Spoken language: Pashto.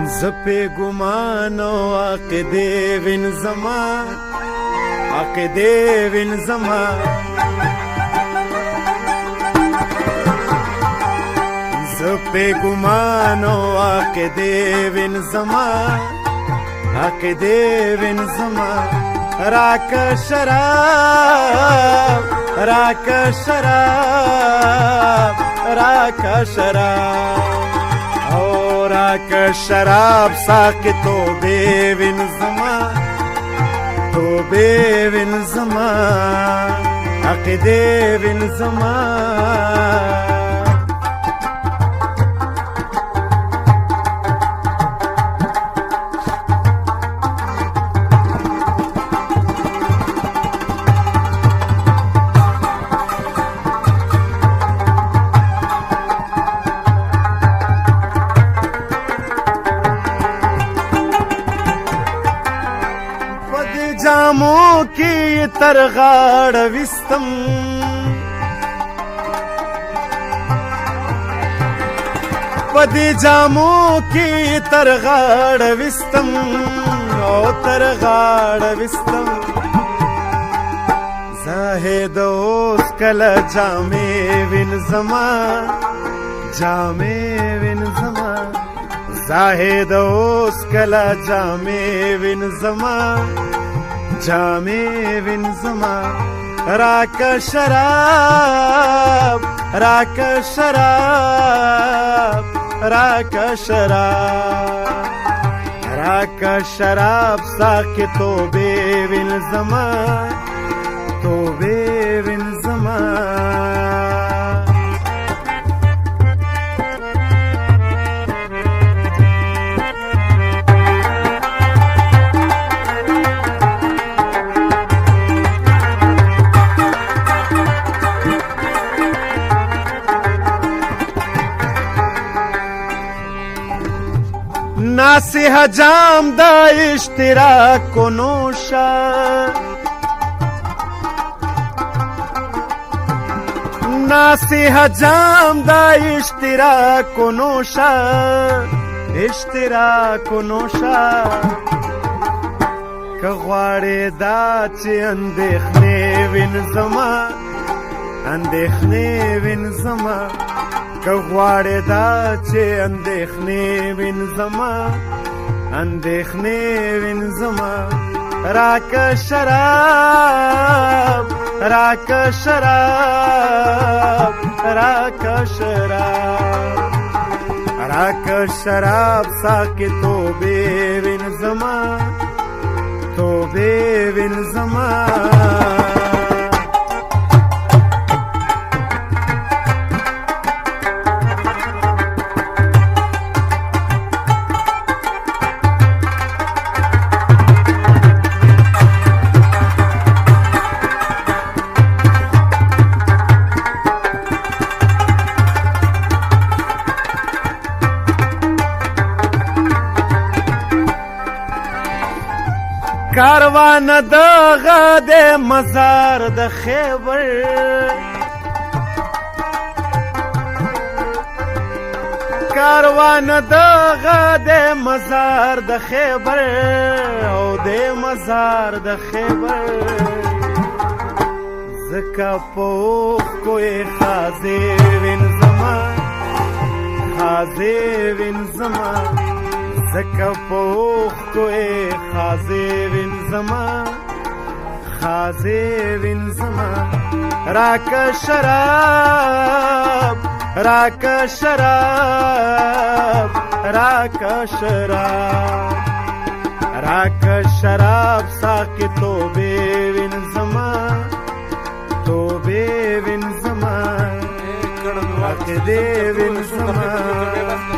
زپی گمانو عقیدے وین زمان عقیدے وین زمان زپی گمانو عقیدے وین زمان عقیدے وین زمان راک شراب راک شراب راک شراب راک شراب ساقی توبے وین زمان توبے وین زمان عقیدے وین زمان جاموں کی ترغاڑ وستم پدی جاموں کی ترغاڑ وستم او ترغاڑ وستم زاہد اوس کل جامے وین زمان جامے وین زمان زاہد اوس کل جامے وین زمان جامے وین زمان راک شراب راک شراب راک شراب راک شراب ساقی توبے وین زمان توبے وین زمان ناسیح جام دا اشتراک کو نوشا ناسیح جام دا اشتراک کو نوشا اشتراک کو نوشا کغواڑی دا چی اندیخنے وین زمان اندیخنے وین زمان کغواڑی دا چی اندیخنے وین زمان اندیخنے وین زمان راک شراب راک شراب راک شراب راک شراب ساقی توبے وین زمان توبے وین زمان کاروان دغه د مزار د خیبر کاروان دغه د مزار د خیبر او د مزار د خیبر زکا پوخ کوئی خازی وین زمان خازی وین زمان زکا پوخ کوئی خازی وین زمان خازی وین زمان راک شراب راک شراب راک شراب راک شراب ساقی توبے وین زمان توبے وین زمان عقیدے وین زمان